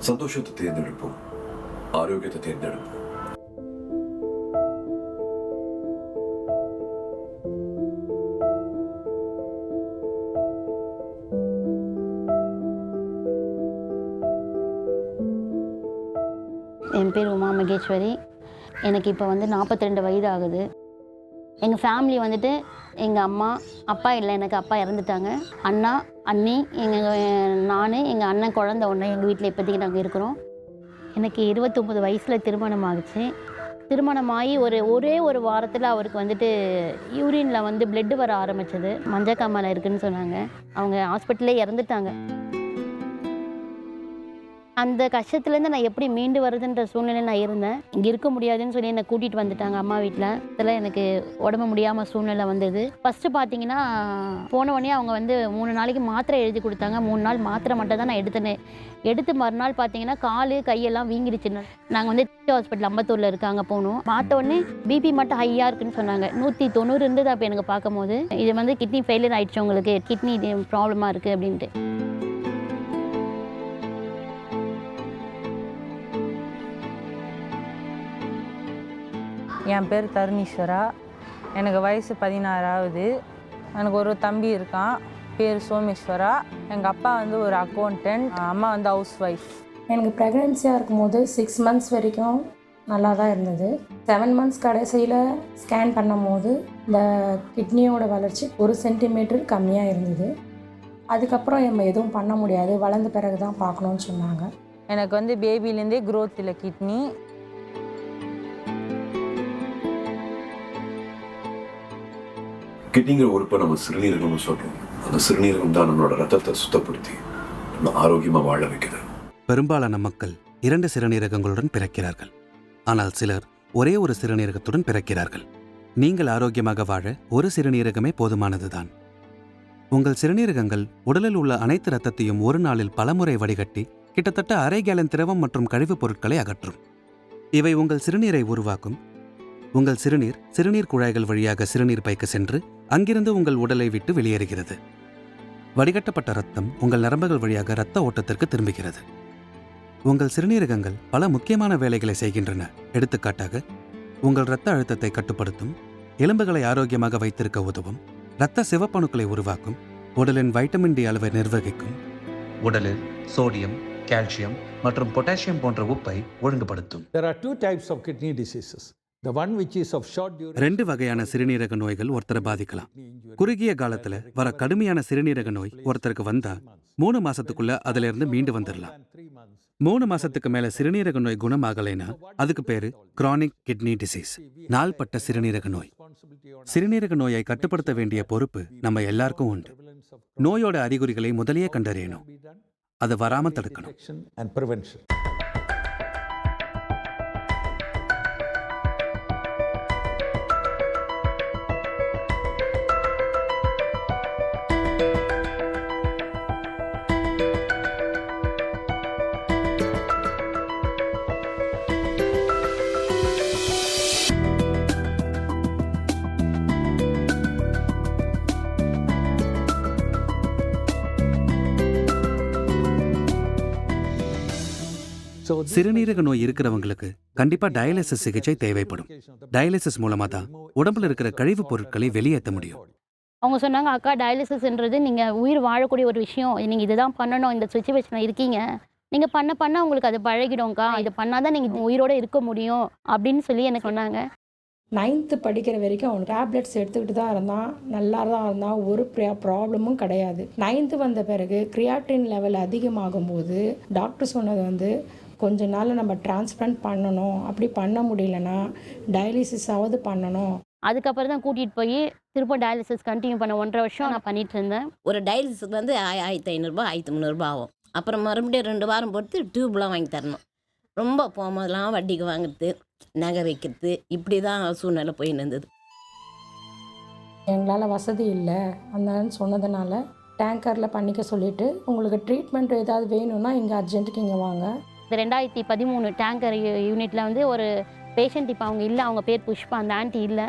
சந்தோஷத்தை தேர்ந்தெடுப்போம், ஆரோக்கியத்தை தேர்ந்தெடுப்போம். என் பேர் உமா மகேஸ்வரி. எனக்கு இப்போ வந்து 42 வயது ஆகுது. எங்கள் ஃபேமிலி வந்துட்டு எங்கள் அம்மா அப்பா இல்லை, எனக்கு அப்பா இறந்துட்டாங்க. அண்ணா அண்ணி நான் எங்கள் அண்ணன் குழந்த ஒன்று எங்கள் வீட்டில் இப்போதைக்கு நாங்கள் இருக்கிறோம். எனக்கு 29 வயசில் திருமணம் ஆகிடுச்சு. திருமணமாகி ஒரே ஒரு வாரத்தில் அவருக்கு வந்துட்டு யூரினில் வந்து பிளட்டு வர ஆரம்பிச்சது. மஞ்சக்காமலை இருக்குதுன்னு சொன்னாங்க. அவங்க ஹாஸ்பிட்டல்லே இறந்துட்டாங்க. அந்த கஷ்டத்துலேருந்து நான் எப்படி மீண்டு வருதுன்ற சூழ்நிலை நான் இருந்தேன். இங்கே இருக்க முடியாதுன்னு சொல்லி என்னை கூட்டிகிட்டு வந்துட்டாங்க அம்மா வீட்டில். இதில் எனக்கு உடம்பு முடியாமல் சூழ்நிலை வந்தது. ஃபஸ்ட்டு பார்த்தீங்கன்னா போனவொடனே அவங்க வந்து 3 நாளைக்கு மாத்திரை எழுதி கொடுத்தாங்க. 3 நாள் மாத்திரை மட்டும் தான் நான் எடுத்தேனே. எடுத்து மறுநாள் பார்த்தீங்கன்னா கால் கையெல்லாம் வீங்கிடுச்சு. நாங்கள் வந்து ஹாஸ்பிட்டல் அம்பத்தூரில் இருக்காங்க போனோம். பார்த்த உடனே பிபி மட்டும் ஹையாக இருக்குன்னு சொன்னாங்க. 190 இருந்தது அப்போ எனக்கு பார்க்கும்போது. இது வந்து கிட்னி ஃபெயிலியர் ஆகிடுச்சு, உங்களுக்கு கிட்னி ப்ராப்ளமாக இருக்குது அப்படின்ட்டு. என் பேர் தருணீஸ்வரா. எனக்கு வயசு 16 ஆகுது. எனக்கு ஒரு தம்பி இருக்கான், பேர் சோமேஸ்வரா. எங்கள் அப்பா வந்து ஒரு அக்கௌண்டன்ட், அம்மா வந்து ஹவுஸ் ஒய்ஃப். எனக்கு ப்ரெக்னென்சியாக இருக்கும்போது 6 மந்த்ஸ் வரைக்கும் நல்லா தான் இருந்தது. 7 மந்த்ஸ் கடைசியில் ஸ்கேன் பண்ணும்போது இந்த கிட்னியோட வளர்ச்சி 1 சென்டிமீட்டர் கம்மியாக இருந்தது. அதுக்கப்புறம் நம்ம எதுவும் பண்ண முடியாது, வளர்ந்த பிறகு தான் பார்க்கணுன்னு சொன்னாங்க. எனக்கு வந்து பேபிலேருந்தே க்ரோத் இல்லை கிட்னி. கிட்னிங்கிற உறுப்பை நம்ம சிறுநீரகம்னு சொல்றோம். அந்த சிறுநீரகம் தான் நம்மளோட ரத்தத்தை சுத்தப்படுத்தி நம்ம ஆரோக்கியமா வாழ வைக்குது. பெரும்பாலான மக்கள் 2 சிறுநீரகங்களுடன் பிறக்கிறார்கள். ஆனால் சிலர் ஒரே ஒரு சிறுநீரகத்துடன் பிறக்கிறார்கள். நீங்கள் ஆரோக்கியமாக வாழ ஒரு சிறுநீரகமே போதுமானதுதான். உங்கள் சிறுநீரகங்கள் உடலில் உள்ள அனைத்து இரத்தத்தையும் ஒரு நாளில் பலமுறை வடிகட்டி கிட்டத்தட்ட 1/2 கேலன் திரவம் மற்றும் கழிவுப் பொருட்களை அகற்றும். இவை உங்கள் சிறுநீரை உருவாக்கும். உங்கள் சிறுநீர் குழாய்கள் வழியாக சிறுநீர் பைக்கு சென்று அங்கிருந்து உங்கள் உடலை விட்டு வெளியேறுகிறது. வடிகட்டப்பட்ட இரத்தம் உங்கள் நரம்புகள் வழியாக இரத்த ஓட்டத்திற்கு திரும்புகிறது. உங்கள் சிறுநீரகங்கள் பல முக்கியமான வேலைகளை செய்கின்றன. எடுத்துக்காட்டாக, உங்கள் இரத்த அழுத்தத்தை கட்டுப்படுத்தும், எலும்புகளை ஆரோக்கியமாக வைத்திருக்க உதவும், இரத்த சிவப்பணுக்களை உருவாக்கும், உடலின் வைட்டமின் டி அளவை நிர்வகிக்கும், உடலில் சோடியம், கால்சியம் மற்றும் பொட்டாசியம் போன்ற உப்பை ஒழுங்குபடுத்தும். There are 2 types of kidney diseases. The one which is of short duration. 2 வகையான சிறுநீரக நோய்கள் ஒருத்தரை பாதிக்கலாம். குறுகிய காலத்துல வர கடுமையான சிறுநீரக நோய் ஒருத்தருக்கு வந்தா 3 மாசத்துக்குள்ள அதுல இருந்து மீண்டு வந்துடலாம். 3 மாசத்துக்கு மேல சிறுநீரக நோய் குணமாகலைன்னா அதுக்கு பேரு கிரானிக் கிட்னி டிசீஸ், நாள்பட்ட சிறுநீரக நோய். சிறுநீரக நோயை கட்டுப்படுத்த வேண்டிய பொறுப்பு நம்ம எல்லாருக்கும் உண்டு. நோயோட அறிகுறிகளை முதலியே கண்டறியணும், அதை வராம தடுக்கணும். சிறுநீரக நோய் இருக்கிறவங்களுக்கு கண்டிப்பா டயாலிசிஸ் சிகிச்சை தேவைப்படும். டயாலிசிஸ் மூலமா தான் உடம்புல இருக்கிற கழிவுப் பொருட்களை வெளியேற்ற முடியும். அவங்க சொன்னாங்க, அக்கா டயாலிசிஸ்ன்றது நீங்கள் உயிர் வாழக்கூடிய ஒரு விஷயம், நீங்கள் இதுதான் பண்ணணும், இந்த சுச்சுவேஷனில் இருக்கீங்க, நீங்கள் பண்ண உங்களுக்கு அது பழகிடும்க்கா, இது பண்ணாதான் நீங்கள் உயிரோடு இருக்க முடியும் அப்படின்னு சொல்லி எனக்கு சொன்னாங்க. 9th படிக்கிற வரைக்கும் அவன் டேப்லெட்ஸ் எடுத்துக்கிட்டு தான் இருந்தான், நல்லா தான் இருந்தான், ஒரு ப்ராப்ளமும் கிடையாது. 9th வந்த பிறகு கிரியாட்டின் லெவல் அதிகமாகும்போது டாக்டர் சொன்னது வந்து கொஞ்ச நாள் நம்ம டிரான்ஸ்பிளான்ட் பண்ணணும், அப்படி பண்ண முடியலன்னா டயாலிசிஸாவது பண்ணணும். அதுக்கப்புறம் தான் கூட்டிகிட்டு போய் திரும்ப டயாலிசிஸ் கண்டினியூ பண்ண 1.5 வருஷம் நான் பண்ணிட்டு இருந்தேன். ஒரு டயாலிசிஸ்க்கு வந்து 1500 1300 ஆகும். அப்புறம் மறுபடியும் 2 வாரம் பொறுத்து டியூப்லாம் வாங்கி தரணும். ரொம்ப போகும்போதெல்லாம் வட்டிக்கு வாங்குறது, நகை வைக்கிறது, இப்படி தான் சூழ்நிலை போயின்னு இருந்தது. எங்களால் வசதி இல்லை அந்த சொன்னதுனால டேங்கரில் பண்ணிக்க சொல்லிவிட்டு, உங்களுக்கு ட்ரீட்மெண்ட் ஏதாவது வேணும்னா இங்கே அர்ஜென்ட்டுக்கு இங்கே வாங்க. 2013 டேங்கர் யூனிட்டில் வந்து ஒரு பேஷண்ட், இப்போ அவங்க இல்லை, அவங்க பேர் புஷ்பா, அந்த ஆண்டி இல்லை,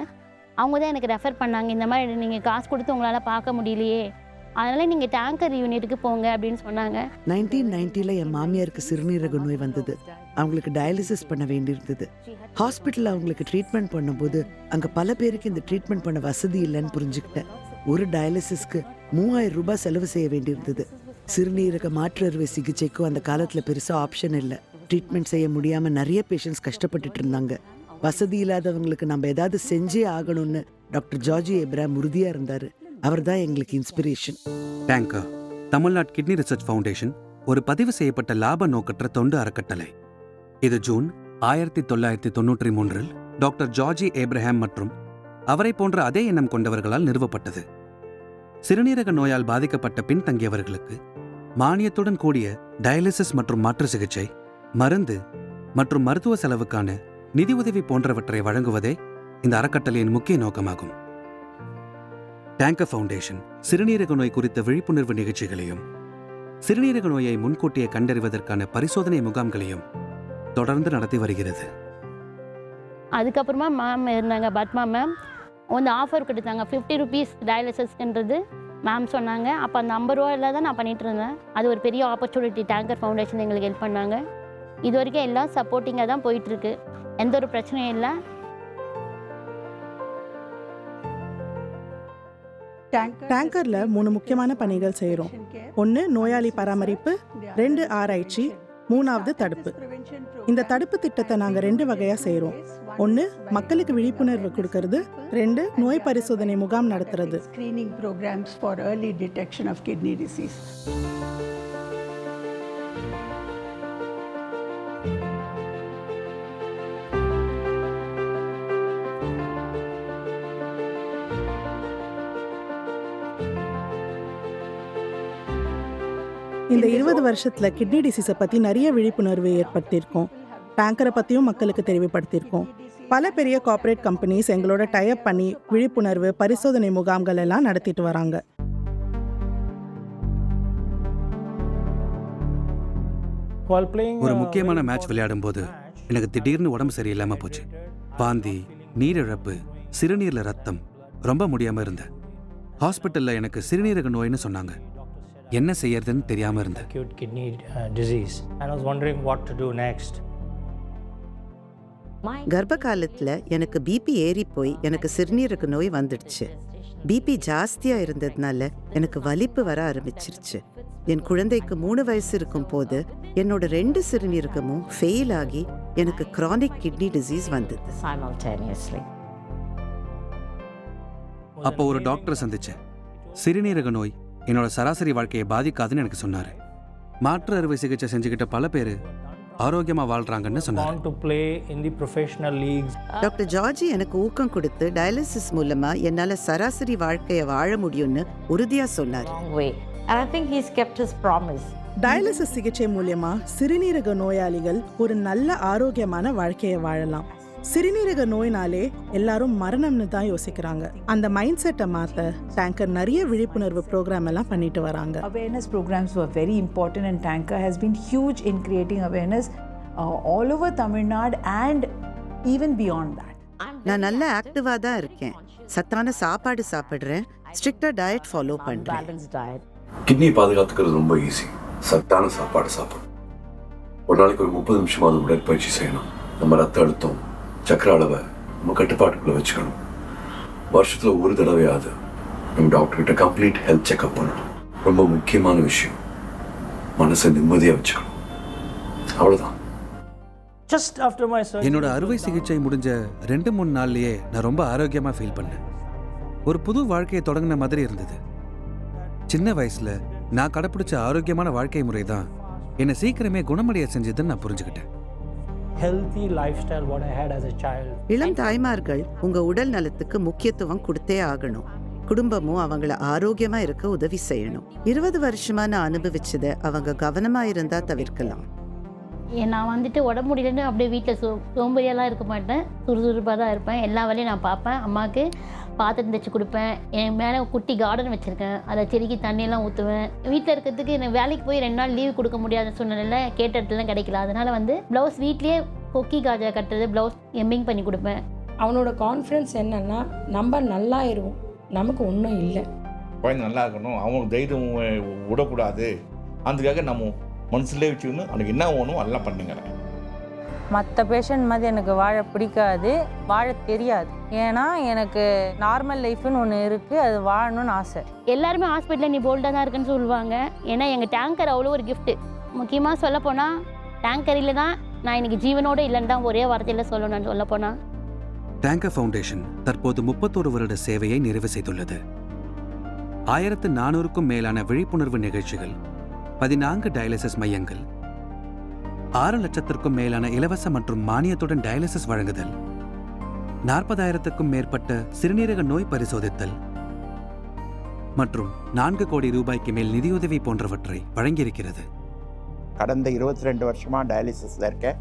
அவங்க தான் எனக்கு ரெஃபர் பண்ணாங்க. இந்த மாதிரி நீங்கள் காசு கொடுத்து உங்களால் பார்க்க முடியலையே, அதனால் நீங்கள் டேங்கர் யூனிட்டுக்கு போங்க அப்படின்னு சொன்னாங்க. 1990 என் மாமியாருக்கு சிறுநீரக நோய் வந்தது. அவங்களுக்கு டயாலிசிஸ் பண்ண வேண்டியிருந்தது. ஹாஸ்பிட்டலில் அவங்களுக்கு ட்ரீட்மெண்ட் பண்ணும்போது அங்கே பல பேருக்கு இந்த ட்ரீட்மெண்ட் பண்ண வசதி இல்லைன்னு புரிஞ்சுக்கிட்டேன். ஒரு டயாலிசிஸ்க்கு 3000 ரூபாய் செலவு செய்ய வேண்டியிருந்தது. சிறுநீரக மாற்று அறுவை சிகிச்சைக்கும் அந்த காலத்தில் பெருசாக ஆப்ஷன் இல்லை. ட்ரீட்மெண்ட் செய்ய முடியாமல் நிறைய பேஷண்ட்ஸ் கஷ்டப்பட்டுட்டு இருந்தாங்க. வசதி இல்லாதவங்களுக்கு நம்ம ஏதாவது செஞ்சே ஆகணும்னு டாக்டர் ஜார்ஜி ஏப்ரஹாம் உறுதியாக இருந்தார். அவர் தான் எங்களுக்கு inspiration. Tanker Tamil Nadu kidney research foundation ஒரு பதிவு செய்யப்பட்ட லாப நோக்கற்ற தொண்டு அறக்கட்டளை. இது ஜூன் 1993 டாக்டர் ஜார்ஜி ஏப்ரஹாம் மற்றும் அவரை போன்ற அதே எண்ணம் கொண்டவர்களால் நிறுவப்பட்டது. சிறுநீரக நோயால் பாதிக்கப்பட்ட பின்தங்கியவர்களுக்கு மானியத்துடன் கூடிய டயாலிசிஸ் மற்றும் மாற்று சிகிச்சை, மருந்து மற்றும் மருத்துவ செலவுக்கான நிதி உதவி போன்றவற்றை வழங்குவதே இந்த அறக்கட்டளையின் முக்கிய நோக்கமாகும். டேங்கர் ஃபவுண்டேஷன் சிறுநீரக நோய் குறித்த விழிப்புணர்வு நிகழ்ச்சிகளையும் சிறுநீரக நோயை முன்கூட்டியே கண்டறிவதற்கான பரிசோதனை முகாம்களையும் தொடர்ந்து நடத்தி வருகிறது. அதுக்கப்புறமா மேம் இருந்தாங்க, பத்மா மேம் வந்து ஆஃபர் கொடுத்தாங்க. 50 ருபீஸ் டயாலிசிஸ்ன்றது மேம் சொன்னாங்க. அப்போ அந்த 50 ரூபாயில் தான் நான் பண்ணிகிட்டு இருந்தேன். அது ஒரு பெரிய ஆப்பர்ச்சுனிட்டி. டேங்கர் ஃபவுண்டேஷன் எங்களுக்கு ஹெல்ப் பண்ணாங்க. இது வரைக்கும் எல்லாம் சப்போர்ட்டிங்காக தான் போயிட்டுருக்கு. எந்த ஒரு பிரச்சனையும் இல்லை. டேங்கர்ல 3 முக்கியமான பணிகள் செய்கிறோம். 1 நோயாளி பராமரிப்பு, 2 ஆராய்ச்சி, 3வது தடுப்பு. இந்த தடுப்பு திட்டத்தை நாங்கள் 2 வகையாக செய்கிறோம். 1 மக்களுக்கு விழிப்புணர்வு கொடுக்கறது, 2 நோய் பரிசோதனை முகாம் நடத்துறது. இந்த 20 வருஷத்துல கிட்னி டிசீஸை பற்றி நிறைய விழிப்புணர்வு ஏற்படுத்தியிருக்கோம். டேங்கரை பற்றியும் மக்களுக்கு தெளிவுபடுத்தியிருக்கோம். பல பெரிய கார்ப்பரேட் கம்பெனிஸ் எங்களோட டைப் பண்ணி விழிப்புணர்வு பரிசோதனை முகாம்கள் எல்லாம் நடத்திட்டு வராங்க. ஒரு முக்கியமான மேட்ச் விளையாடும் போது எனக்கு திடீர்னு உடம்பு சரியில்லாம போச்சு. வாந்தி, நீரிழப்பு, சிறுநீர்ல ரத்தம், ரொம்ப முடியாம இருந்தேன். ஹாஸ்பிட்டல்ல எனக்கு சிறுநீரக நோய்னு சொன்னாங்க. என்ன செய்யறதுன்னு தெரியாம இருந்தேன். கர்ப்ப காலத்துல எனக்கு பிபி ஏறி போய் எனக்கு சிறுநீரக நோய் வந்துடுச்சு. பிபி ஜாஸ்தியா இருந்ததுனால எனக்கு வலிப்பு வர ஆரம்பிச்சிருச்சு. என் குழந்தைக்கு 3 வயசு இருக்கும் போது என்னோட 2 சிறுநீரகமும் ஃபெயில் ஆகி எனக்கு கிரானிக் கிட்னி டிசீஸ் வந்தது. அப்போ ஒரு டாக்டரை சந்திச்சேன். சிறுநீரக நோய் என்னோட சராசரி வாழ்க்கையை பாதிக்காதுன்னு எனக்கு சொன்னாரு. மாற்று அறுவை சிகிச்சை செஞ்சுக்கிட்ட பல பேர் ஆரோக்கியமா வாழ்றாங்கன்னு சொன்னாரு. டாக்டர் ஜார்ஜி எனக்கு ஊக்கம் கொடுத்து டயாலிசிஸ் மூலமா என்னால சராசரி வாழ்க்கையை வாழ முடியும்னு உறுதியா சொன்னார். டயாலிசிஸ் சிகிச்சை மூலமா சிறுநீரக நோயாளிகள் ஒரு நல்ல ஆரோக்கியமான வாழ்க்கையை வாழலாம். சிறுநீரக நோயினாலே எல்லாரும் மரணம்னு தான் யோசிக்கிறாங்க. அந்த மைண்ட் செட்டை மாற்ற டேங்கர் நிறைய விழிப்புணர்வு ப்ரோக்ராம் எல்லாம் பண்ணிட்டு வராங்க. Awareness programs were very important and Tanker has been huge in creating awareness all over Tamil Nadu and even beyond that. நான் நல்ல ஆக்டிவா தான் இருக்கேன். சத்தான சாப்பாடு சாப்பிடுறேன். ஸ்ட்ரிக்டா டயட் ஃபாலோ பண்றேன். கிட்னி பாதுகாத்துக்கிறது ரொம்ப ஈஸி. சத்தான சாப்பாடு சாப்பிடணும். ஒரு நாளைக்கு ஒரு 30 நிமிஷமாவது உடற்பயிற்சி செய்யணும். நம்ம ரத்த அழுத்தம், சக்கர அளவை நம்ம கட்டுப்பாட்டுக்குள்ள வச்சுக்கணும். வருஷத்துல ஒரு தடவையாவது நம்ம டாக்டர்கிட்ட கம்ப்ளீட் ஹெல்த் செக்அப் பண்ணணும். ரொம்ப முக்கியமான விஷயம், மனசை நிம்மதியாக வச்சுக்கணும். அவ்வளோதான். என்னோட அறுவை சிகிச்சை முடிஞ்ச 2-3 நாள்லயே நான் ரொம்ப ஆரோக்கியமா ஃபீல் பண்ணேன். ஒரு புது வாழ்க்கையை தொடங்கின மாதிரி இருந்தது. சின்ன வயசுல நான் கடைப்பிடிச்ச ஆரோக்கியமான வாழ்க்கை முறை தான் என்னை சீக்கிரமே குணமடைய செஞ்சதுன்னு நான் புரிஞ்சுக்கிட்டேன். இளம் தாய்மார்கள் உங்க உடல் நலத்துக்கு முக்கியத்துவம் கொடுத்தே ஆகணும். குடும்பமும் அவங்கள ஆரோக்கியமா இருக்க உதவி செய்யணும். 20 வருஷமா நான் அனுபவிச்சதை அவங்க கவனமா இருந்தா தவிர்க்கலாம். நான் வந்துட்டு உடம்பு முடியலன்னு அப்படியே வீட்டில் சோம்பேறியெல்லாம் இருக்க மாட்டேன். சுறுசுறுப்பாக தான் இருப்பேன். எல்லா வேலையும் நான் பார்ப்பேன். அம்மாவுக்கு பாத்திரம் தைச்சி கொடுப்பேன். என் மேலே குட்டி கார்டன் வச்சுருக்கேன். அதை செடிக்கு தண்ணியெல்லாம் ஊற்றுவேன். வீட்டில் இருக்கிறதுக்கு எனக்கு வேலைக்கு போய் 2 நாள் லீவ் கொடுக்க முடியாத சூழ்நிலையில் கேட்ட இடத்துலாம் கிடைக்கல. அதனால் வந்து ப்ளவுஸ் வீட்லேயே கொக்கி காஜா கட்டுறது, ப்ளவுஸ் எம்மிங் பண்ணி கொடுப்பேன். அவனோட கான்ஃபிடன்ஸ் என்னென்னா, நம்ம நல்லா இருவோம், நமக்கு ஒன்றும் இல்லை, குழந்தை நல்லா இருக்கணும், அவங்களுக்கு தைரியம் விடக்கூடாது, அதுக்காக நம்ம மனசுலேயே வச்சுக்கணும் அவனுக்கு என்ன வேணும் அதெல்லாம் பண்ணுங்கிறேன். மற்ற பேஷண்ட் மாதிரி எனக்கு வாழ பிடிக்காது, வாழ தெரியாது. ஏன்னா எனக்கு நார்மல் லைஃப்னு ஒன்று இருக்குது, அது வாழணும்னு ஆசை. எல்லாருமே ஹாஸ்பிட்டலில் நீ போல்டாக தான் இருக்குன்னு சொல்லுவாங்க. ஏன்னா எங்கள் டேங்கர் அவ்வளோ ஒரு கிஃப்ட்டு. முக்கியமாக சொல்லப்போனால் டேங்கரில் தான் நான் இன்னைக்கு ஜீவனோடு இல்லைன்னு தான் ஒரே வார்த்தையில் சொல்லணும்னு சொல்லப்போனால். டேங்கர் ஃபவுண்டேஷன் தற்போது 31 வருட சேவையை நிறைவு செய்துள்ளது. 1400க்கும் மேலான விழிப்புணர்வு நிகழ்ச்சிகள், 14 டயாலிசிஸ் மையங்கள், 6 லட்சத்திற்கும் மேலான இலவச மற்றும் மானியத்துடன் டயாலிசிஸ் வழங்குதல், 40,000க்கும் மேற்பட்ட சிறுநீரக நோய் பரிசோதித்தல் மற்றும் 4 கோடி ரூபாய்க்கு மேல் நிதியுதவி போன்றவற்றை வழங்கியிருக்கிறது. கடந்த 22 வருஷமாக டயாலிசிஸில் இருக்கேன்.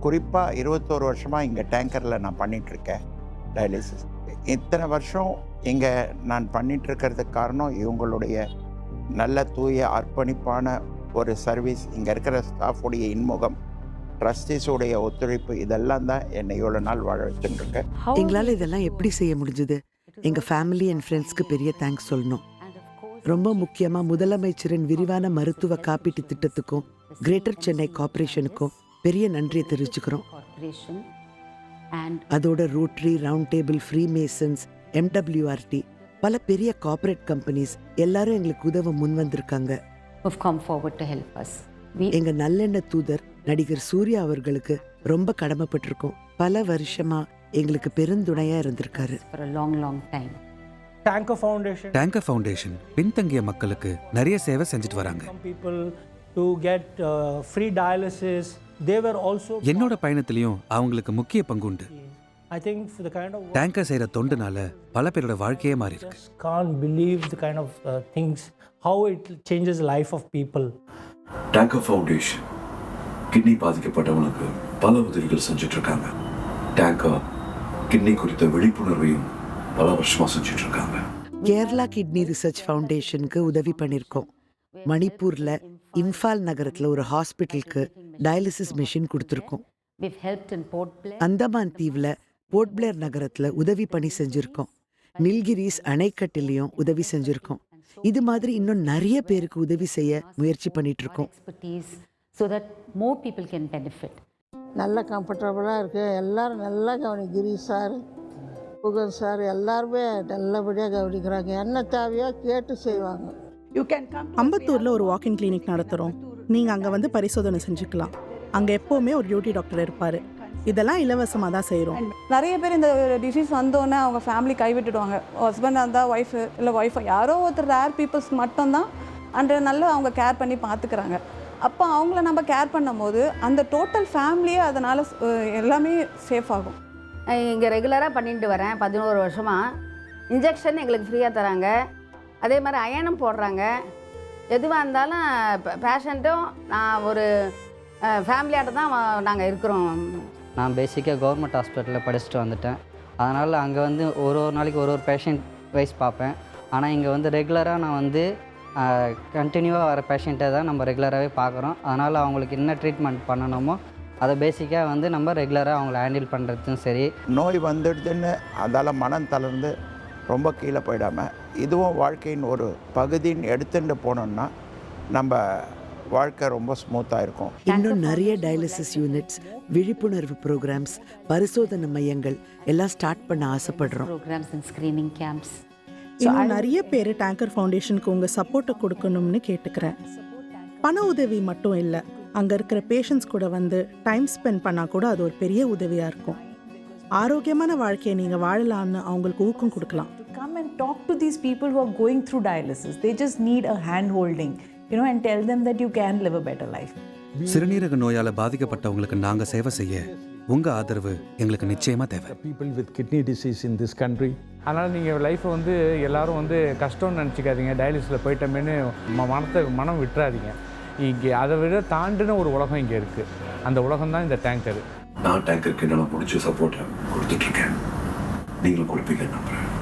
குறிப்பாக 21 வருஷமாக இங்கே டேங்கரில் நான் பண்ணிகிட்ருக்கேன் டயாலிசிஸ். இத்தனை வருஷம் இங்கே நான் பண்ணிகிட்ருக்கிறதுக்கு காரணம் இவங்களுடைய நல்ல தூய அர்ப்பணிப்பான ஒரு சர்வீஸ், இங்கே இருக்கிற ஸ்டாஃபுடைய இன்முகம், ட்ரஸ்டீஸுடைய ஒத்துழைப்பு, இதெல்லாம் தான் என்னை இவ்வளோ நாள் வாழ வச்சுட்டுருக்கேன். எங்களால் இதெல்லாம் எப்படி செய்ய முடிஞ்சுது? எங்கள் ஃபேமிலி அண்ட் ஃப்ரெண்ட்ஸ்க்கு பெரிய தேங்க்ஸ் சொல்லணும். ரொம்ப முக்கியமாக முதலமைச்சரின் விரிவான மருத்துவ காப்பீட்டு திட்டத்துக்கும் கிரேட்டர் சென்னை கார்ப்பரேஷனுக்கும் பெரிய நன்றியை தெரிவிச்சுக்கிறோம். அதோட rotary, round table, free masons, MWRT, பல பெரிய கார்ப்பரேட் கம்பெனிஸ் எல்லாரும் எங்களுக்கு உதவ முன் வந்திருக்காங்க. எங்க நல்லெண்ண தூதர் நடிகர் சூர்யா அவர்களுக்கு ரொம்ப கடமைப்பட்டிருக்கோம். பல வருஷமா எங்களுக்கு பெருந்துணையா இருந்திருக்காரு. டேங்கர் ஃபவுண்டேஷன் பின்தங்கிய மக்களுக்கு நிறைய சேவை செஞ்சுட்டு வராங்க. என்னோட பயணத்திலையும் அவங்களுக்கு முக்கிய பங்கு உண்டு. டேங்கர் செய்யற தொண்டுனால பல பேரோட வாழ்க்கையே மாறி இருக்கு. டேங்கர் ஃபவுண்டேஷன் கிட்னி பாதிக்கப்பட்டவனுக்கு பல உதவிகள் செஞ்சுட்டு இருக்காங்க. டேங்கர் கிட்னி குறித்த விழிப்புணர்வையும் பல வருஷமா செஞ்சுட்டு இருக்காங்க. கேரளா கிட்னி ரிசர்ச் ஃபவுண்டேஷனுக்கு உதவி பண்ணியிருக்கோம். மணிப்பூர்ல இம்பால் நகரத்துல ஒரு ஹாஸ்பிட்டலுக்கு டயாலிசிஸ் மெஷின் கொடுத்துருக்கோம். அந்தமான் தீவுல போர்ட் பிளேர் நகரத்துல உதவி பணி செஞ்சிருக்கோம். நில்கிரிஸ் அணைக்கட்டிலையும் உதவி செஞ்சிருக்கோம். இது மாதிரி இன்னும் நிறைய பேருக்கு உதவி செய்ய முயற்சி பண்ணிட்டு இருக்கோம். நல்ல கம்ஃபர்டபுளாக இருக்குது. எல்லாரும் நல்லா கிரீஷ் சார், புகழ் சார் எல்லாருமே நல்லபடியாக கவனிக்கிறாங்க. என்ன தேவையோ கேட்டு செய்வாங்க. அம்பத்தூரில் ஒரு வாக்கிங் கிளினிக் நடத்துகிறோம். நீங்கள் அங்கே வந்து பரிசோதனை செஞ்சுக்கலாம். அங்கே எப்போவுமே ஒரு டியூட்டி டாக்டர் இருப்பார். இதெல்லாம் இலவசமாக தான் செய்கிறோம். நிறைய பேர் இந்த டிசீஸ் வந்தோடனே அவங்க ஃபேமிலி கைவிட்டுடுவாங்க. ஹஸ்பண்டாக இருந்தால் ஒய்ஃபு இல்லை ஒய்ஃபை யாரோ ஒருத்தர் ரேர் பீப்புள்ஸ் மட்டும்தான் அன்று நல்லா அவங்க கேர் பண்ணி பார்த்துக்கிறாங்க. அப்போ அவங்கள நம்ம கேர் பண்ணும் போது அந்த டோட்டல் ஃபேமிலியே அதனால் எல்லாமே சேஃப் ஆகும். இங்கே ரெகுலராக பண்ணிட்டு வரேன் 11 வருஷமாக. இன்ஜெக்ஷன் எங்களுக்கு ஃப்ரீயாக தராங்க. அதே மாதிரி அயனும் போடுறாங்க. எதுவாக இருந்தாலும் பேஷண்ட்டும் நான் ஒரு ஃபேமிலியாட்ட தான் நாங்கள் இருக்கிறோம். நான் பேசிக்காக கவர்மெண்ட் ஹாஸ்பிட்டலில் படிச்சுட்டு வந்துட்டேன். அதனால் அங்கே வந்து ஒரு நாளைக்கு ஒரு பேஷண்ட் வைஸ் பார்ப்பேன். ஆனால் இங்கே வந்து ரெகுலராக நான் வந்து கண்டினியூவாக வர பேஷண்ட்டை தான் நம்ம ரெகுலராகவே பார்க்குறோம். அதனால் அவங்களுக்கு என்ன ட்ரீட்மெண்ட் பண்ணணுமோ அதை பேசிக்காக வந்து நம்ம ரெகுலராக அவங்கள ஹேண்டில் பண்ணுறதும் சரி. நோய் வந்துடுதுன்னு அதால் மனம் தளர்ந்து ரொம்ப கீழே போயிடாமல் இதுவும் வாழ்க்கையின் ஒரு பகுதின்னு எடுத்துட்டு போனோம்னா நம்ம வாழ்க்கை ரொம்ப ஸ்மூத்தாக இருக்கும். இன்னும் நிறைய டயாலிசிஸ் யூனிட்ஸ், விழிப்புணர்வு ப்ரோக்ராம்ஸ், பரிசோதனை மையங்கள் எல்லாம் ஸ்டார்ட் பண்ண ஆசைப்படுறோம். இன்னும் நிறைய பேர் டேங்கர் ஃபவுண்டேஷனுக்கு உங்கள் சப்போர்ட்டை கொடுக்கணும்னு கேட்டுக்கிறேன். பண உதவி மட்டும் இல்லை, அங்கே இருக்கிற பேஷண்ட்ஸ் கூட வந்து டைம் ஸ்பெண்ட் பண்ணால் கூட அது ஒரு பெரிய உதவியாக இருக்கும். ஆரோக்கியமான வாழ்க்கையை நீங்கள் வாழலாம்னு அவங்களுக்கு ஊக்கம் கொடுக்கலாம். Come and talk to these people who are going through dialysis. They just need a hand holding, and tell them that you can live a better life. சிறுநீரக நோயால் பாதிக்கப்பட்டவங்களுக்கு நாங்கள் சேவை செய்ய உங்கள் ஆதரவு எங்களுக்கு நிச்சயமாக தேவை. People with kidney disease in this country. அதனால் நீங்கள் லைஃப்பை வந்து எல்லோரும் வந்து கஷ்டம்னு நினச்சிக்காதீங்க. டயாலிசிஸில் போயிட்டோமேனு மனம் விட்டுறாதீங்க. இங்கே அதை விட தாண்டின ஒரு உலகம் இங்கே இருக்குது. அந்த உலகம் தான் இந்த டேங்கர். நான் டேங்கருக்கு என்னால் முடிச்ச சப்போர்ட்டை கொடுத்துட்ருக்கேன். நீங்களும் கொடுப்பீங்கன்னு நம்புகிறேன்.